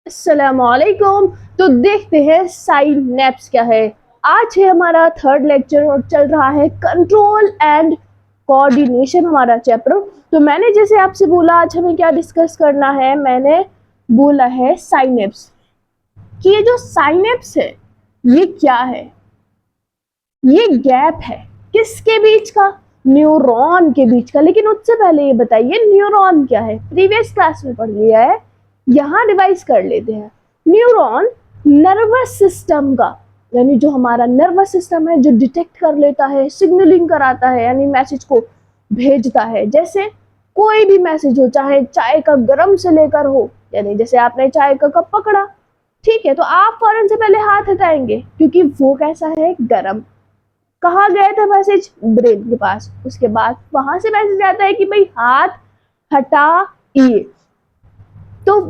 अस्सलामुअलैकुम। तो देखते हैं साइनेप्स क्या है। आज है हमारा थर्ड लेक्चर और चल रहा है कंट्रोल एंड कोऑर्डिनेशन हमारा चैप्टर। तो मैंने जैसे आपसे बोला आज हमें क्या डिस्कस करना है, मैंने बोला है साइनेप्स कि ये जो साइनेप्स है ये क्या है। ये गैप है किसके बीच का? न्यूरॉन के बीच का। लेकिन उससे पहले ये बताइए न्यूरॉन क्या है? प्रीवियस क्लास में पढ़ लिया है, यहाँ रिवाइज कर लेते हैं। न्यूरॉन नर्वस सिस्टम का, यानी जो हमारा नर्वस सिस्टम है जो डिटेक्ट कर लेता है, सिग्नलिंग कराता है, यानी मैसेज को भेजता है। जैसे कोई भी मैसेज हो, चाहे चाय का गरम से लेकर हो, यानी जैसे आपने चाय का कप पकड़ा, ठीक है, तो आप फौरन से पहले हाथ हटाएंगे क्योंकि वो कैसा है, गरम। कहाँ गया था मैसेज? ब्रेन के पास। उसके बाद वहां से मैसेज आता है कि भाई हाथ हटाइए। तो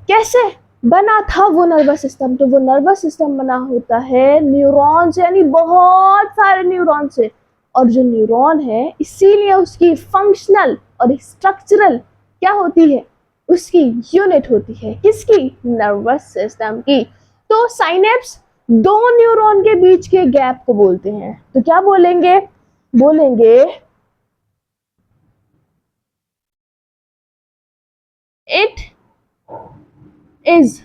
कैसे बना था वो नर्वस सिस्टम? तो वो नर्वस सिस्टम बना होता है न्यूरॉन से, यानी बहुत सारे न्यूरॉन से। और जो न्यूरॉन है इसीलिए उसकी फंक्शनल और स्ट्रक्चरल क्या होती है, उसकी यूनिट होती है। किसकी? नर्वस सिस्टम की। तो साइनेप्स दो न्यूरॉन के बीच के गैप को बोलते हैं। तो क्या बोलेंगे? बोलेंगे it is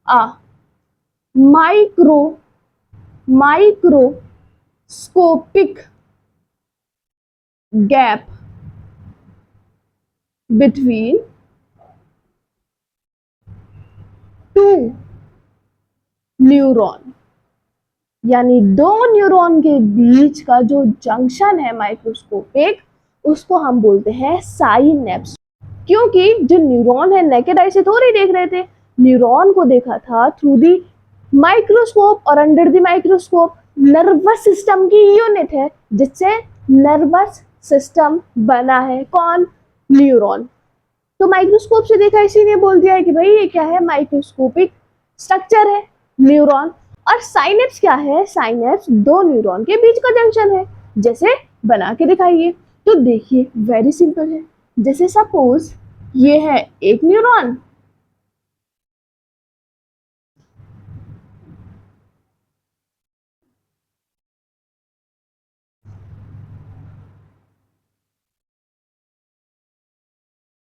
a micro microscopic gap between two neuron, यानी दो न्यूरॉन के बीच का जो जंक्शन है माइक्रोस्कोपिक, उसको हम बोलते हैं साइनेप्स। क्योंकि जो न्यूरॉन है नेकेड आई से थोड़ी देख रहे थे, न्यूरॉन को देखा था थ्रू दी माइक्रोस्कोप, और under the microscope nervous system की यूनिट है जिससे नर्वस सिस्टम बना है। कौन? न्यूरॉन। तो माइक्रोस्कोप से देखा इसीलिए बोल दिया है कि भाई ये क्या है, माइक्रोस्कोपिक स्ट्रक्चर है न्यूरॉन। और साइनेप्स क्या है? साइनेप्स दो न्यूरॉन के बीच का जंक्शन है। जैसे बना के दिखाइए। तो देखिए वेरी सिंपल है। जैसे सपोज ये है एक न्यूरॉन,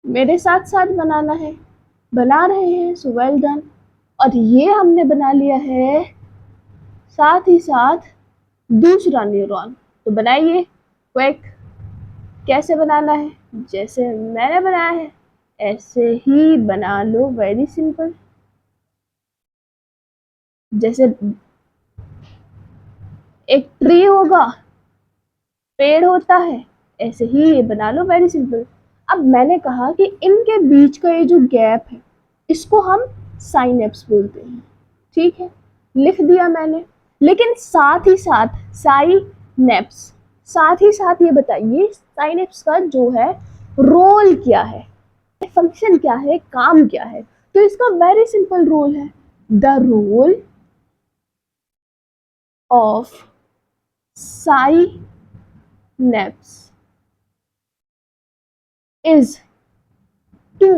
मेरे साथ साथ बनाना है, बना रहे हैं, सो वेल डन। और ये हमने बना लिया है साथ ही साथ दूसरा न्यूरॉन। तो बनाइए क्विक। कैसे बनाना है? जैसे मैंने बनाया है ऐसे ही बना लो, वेरी सिंपल। जैसे एक ट्री होगा, पेड़ होता है, ऐसे ही ये बना लो, वेरी सिंपल। अब मैंने कहा कि इनके बीच का ये जो गैप है इसको हम साइनेप्स बोलते हैं। ठीक है, लिख दिया मैंने। लेकिन साथ ही साथ साइनेप्स, साथ ही साथ ये बताइए साइनेप्स का जो है रोल क्या है, फंक्शन क्या है, काम क्या है? तो इसका वेरी सिंपल रोल है, the role of synapse is to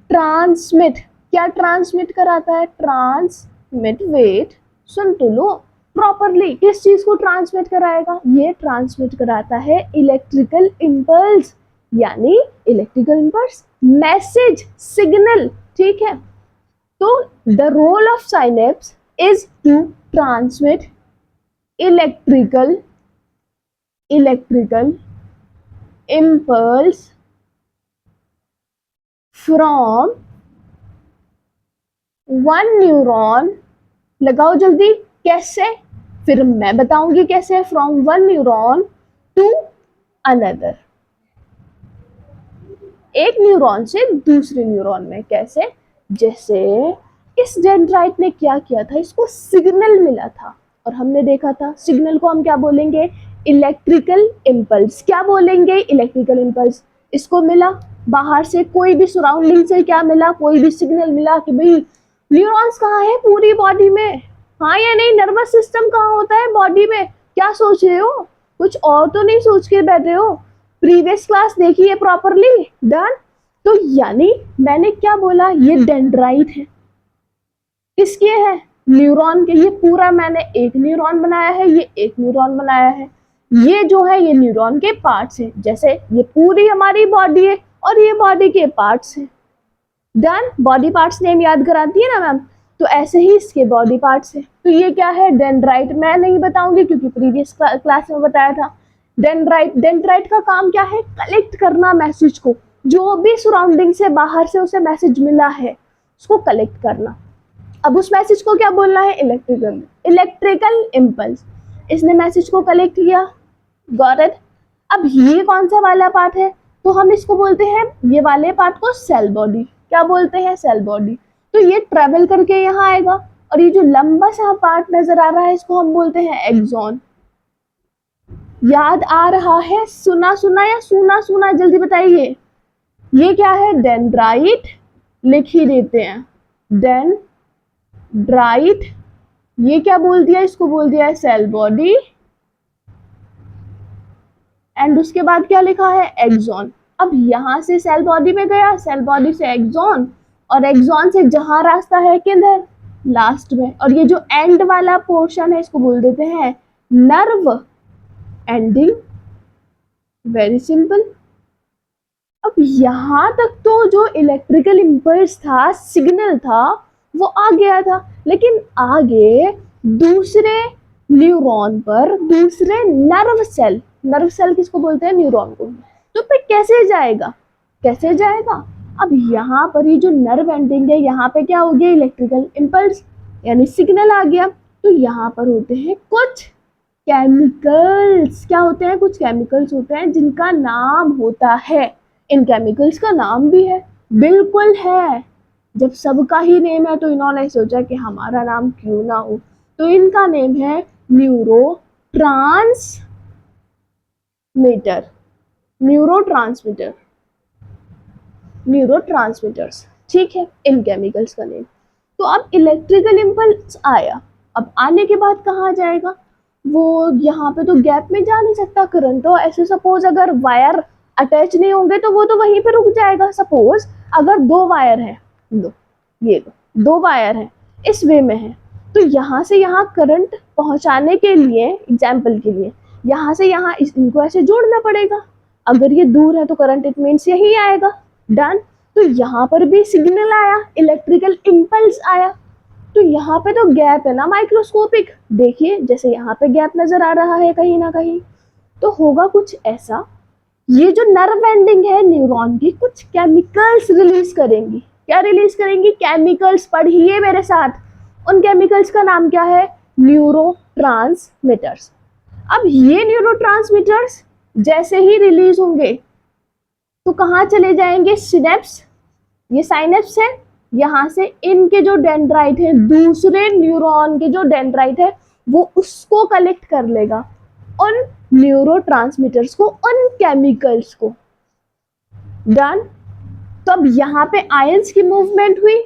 transmit. क्या ट्रांसमिट कराता है? ट्रांसमिट। वेट, सुन तो लो प्रॉपरली। किस चीज को ट्रांसमिट कराएगा? ये ट्रांसमिट कराता है इलेक्ट्रिकल इंपल्स, यानी इलेक्ट्रिकल इंपल्स, मैसेज, सिग्नल। ठीक है, तो the role of synapse is to transmit electrical electrical impulse from one neuron। लगाओ जल्दी, कैसे? फिर मैं बताऊंगी कैसे। From one neuron to another, एक न्यूरॉन से दूसरे न्यूरॉन में। कैसे? जैसे इस डेंड्राइट ने क्या किया था, इसको सिग्नल मिला था और हमने देखा था सिग्नल को हम क्या बोलेंगे? Electrical impulse. क्या बोलेंगे? Electrical impulse. इसको मिला बाहर से, कोई भी सराउंडिंग से क्या मिला, कोई भी सिग्नल मिला कि भाई न्यूरॉन्स कहाँ है पूरी बॉडी में, हाँ या नहीं? नर्वस सिस्टम कहाँ होता है बॉडी में? क्या सोच रहे हो? कुछ और तो नहीं सोच के बैठे हो? प्रीवियस क्लास देखिए प्रॉपरली, डन। तो यानी मैंने क्या बोला, ये डेंड्राइट है, किसके है? न्यूरॉन के। ये पूरा मैंने एक न्यूरॉन बनाया है, ये एक न्यूरॉन बनाया है, ये जो है ये न्यूरॉन के पार्ट्स हैं। जैसे ये पूरी हमारी बॉडी है और ये बॉडी के पार्ट्स हैं। डन। बॉडी पार्ट्स नेम याद कराती है ना मैम, तो ऐसे ही इसके बॉडी पार्ट्स हैं। तो ये क्या है? डेंड्राइट। मैं नहीं बताऊंगी क्योंकि प्रीवियस क्लास में बताया था। डेंड्राइट, डेंड्राइट का काम क्या है? कलेक्ट करना मैसेज को, जो भी सराउंडिंग से बाहर से उसे मैसेज मिला है उसको कलेक्ट करना। अब उस मैसेज को क्या बोलना है? Electrical, electrical impulse. इसने मैसेज को कलेक्ट किया। Got it. अब ये कौन सा वाला पार्ट है? तो हम इसको बोलते हैं, ये वाले पार्ट को सेल बॉडी। क्या बोलते हैं? Cell body. तो ये ट्रेवल करके यहाँ आएगा और ये जो लंबा सा पार्ट नजर आ रहा है इसको हम बोलते हैं एक्सॉन। याद आ रहा है? सुना सुना या सुना सुना? जल्दी बताइए। ये क्या है? डेंड्राइट। लिख ही देते हैं, डेंड्राइट। ये क्या बोल दिया? इसको बोल दिया है सेल बॉडी। एंड उसके बाद क्या लिखा है? एक्सॉन। अब यहां से सेल बॉडी में गया, सेल बॉडी से एक्सॉन, और एक्सॉन से जहां रास्ता है किधर? लास्ट में। और ये जो एंड वाला पोर्शन है इसको बोल देते हैं नर्व एंडिंग। Very simple. अब यहां तक तो जो इलेक्ट्रिकल इम्पल्स था, सिग्नल था, वो आ गया था। लेकिन आगे दूसरे न्यूरॉन पर, दूसरे नर्व सेल, नर्व सेल किसको बोलते हैं? न्यूरॉन को। तो फिर कैसे जाएगा? कैसे जाएगा? अब यहाँ पर ये जो नर्व एंडिंग है, यहाँ पे क्या हो गया? इलेक्ट्रिकल इम्पल्स यानी सिग्नल आ गया। तो यहाँ पर होते हैं कुछ केमिकल्स। क्या होते हैं? कुछ केमिकल्स होते हैं जिनका नाम होता है। इन केमिकल्स का नाम भी है। बिल्कुल है। जब सबका ही नेम है तो इन्होंने सोचा कि हमारा नाम क्यों ना हो। तो इनका नेम है न्यूरोट्रांसमीटर, न्यूरोट्रांसमीटर, न्यूरोट्रांसमीटर्स। ठीक है, इन केमिकल्स का नेम। तो अब इलेक्ट्रिकल इम्पल्स आया। अब आने के बाद कहाँ जाएगा? वो यहाँ पे तो गैप में जा नहीं सकता करंट। तो ऐसे सपोज अगर वायर अटैच नहीं होंगे तो वो तो वहीं पे रुक जाएगा। सपोज अगर दो वायर है, ये दो वायर है, इस वे में है, तो यहाँ से यहाँ करंट पहुंचाने के लिए, एग्जाम्पल के लिए, यहाँ से यहाँ इनको ऐसे जोड़ना पड़ेगा। अगर ये दूर है तो करंट इट मीन्स यही आएगा। डन। तो यहाँ पर भी सिग्नल आया, इलेक्ट्रिकल इम्पल्स आया। तो यहाँ पे तो गैप है ना माइक्रोस्कोपिक। देखिए जैसे यहाँ पे गैप नजर आ रहा है कहीं ना कहीं। तो होगा कुछ ऐसा, ये जो नर्व एंडिंग है न्यूरॉन की कुछ केमिकल्स रिलीज करेंगी। क्या रिलीज करेंगी? केमिकल्स। पढ़िए मेरे साथ। उन केमिकल्स का नाम क्या है? न्यूरोट्रांसमीटर्स। अब ये न्यूरोट्रांसमीटर्स जैसे ही रिलीज होंगे तो कहाँ चले जाएंगे? सिनेप्स। ये साइनेप्स है। यहाँ से इनके जो डेंड्राइट है, दूसरे न्यूरॉन के जो डेंड्राइट है, वो उसको कलेक्ट कर लेगा, उन न्यूरोट्रांसमीटर्स को, उन केमिकल्स को। डन। तो अब यहाँ पे आयंस की मूवमेंट हुई,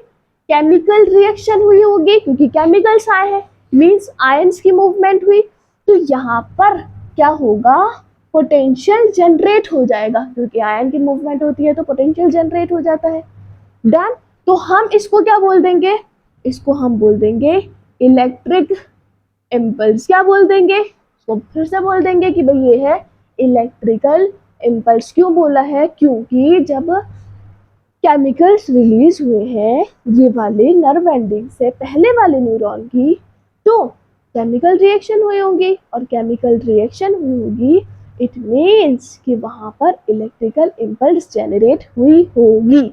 केमिकल रिएक्शन हुई होगी क्योंकि केमिकल्स आए हैं, मींस आयंस की मूवमेंट हुई। तो यहाँ पर क्या होगा? पोटेंशियल जनरेट हो जाएगा, क्योंकि आयन की मूवमेंट होती है तो पोटेंशियल जनरेट हो जाता है। डन। तो हम इसको क्या बोल देंगे? इसको हम बोल देंगे इलेक्ट्रिक इम्पल्स। क्या बोल देंगे? तो फिर से बोल देंगे कि भाई ये है इलेक्ट्रिकल इम्पल्स। क्यों बोला है? क्योंकि जब केमिकल्स रिलीज हुए हैं ये वाले नर्व एंडिंग से पहले वाले न्यूरॉन की, तो केमिकल रिएक्शन हुई होगी, और केमिकल रिएक्शन हुई होगी इट मीन्स कि वहां पर इलेक्ट्रिकल इम्पल्स जनरेट हुई होगी।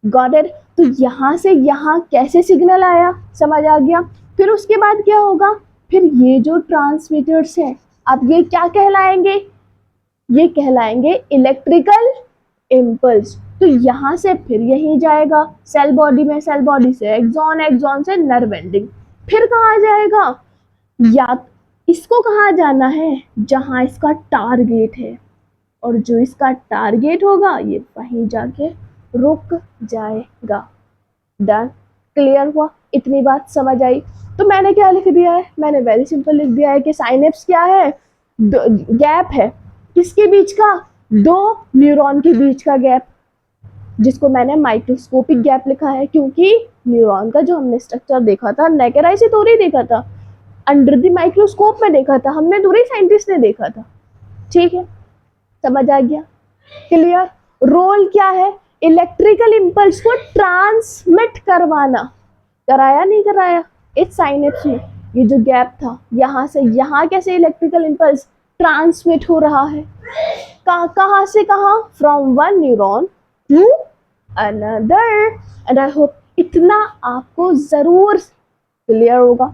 Got it. तो यहाँ से यहाँ कैसे सिग्नल आया, समझ आ गया। फिर उसके बाद क्या होगा? फिर ये जो ट्रांसमीटर्स हैं, अब ये क्या कहलाएंगे? ये कहलाएंगे इलेक्ट्रिकल इम्पल्स। तो यहाँ से फिर यही जाएगा सेल बॉडी में, सेल बॉडी से एक्सॉन, एक्सॉन से नर्व एंडिंग। फिर कहाँ जाएगा? या इसको कहाँ जाना है? जहाँ इसका टारगेट है, और जो इसका टारगेट होगा ये वहीं जाके रुक जाएगा। डन। क्लियर हुआ? इतनी बात समझ आई? तो मैंने क्या लिख दिया है? मैंने वेरी सिंपल लिख दिया है कि साइनेप्स क्या है? गैप है। किसके बीच का? दो न्यूरॉन के बीच का गैप, जिसको मैंने माइक्रोस्कोपिक गैप लिखा है, क्योंकि न्यूरॉन का जो हमने स्ट्रक्चर देखा था, नेकेड आई से थोड़ी देखा था, अंडर द माइक्रोस्कोप में देखा था हमने, दूरी साइंटिस्ट ने देखा था। ठीक है, समझ आ गया, क्लियर। रोल क्या है, इलेक्ट्रिकल इंपल्स को ट्रांसमिट करवाना, कराया नहीं कराया इस साइनेप्स में, ये जो गैप था यहाँ से यहाँ कैसे इलेक्ट्रिकल इंपल्स ट्रांसमिट हो रहा है, कहाँ से कहाँ, from one neuron to another. And I hope इतना आपको जरूर क्लियर होगा।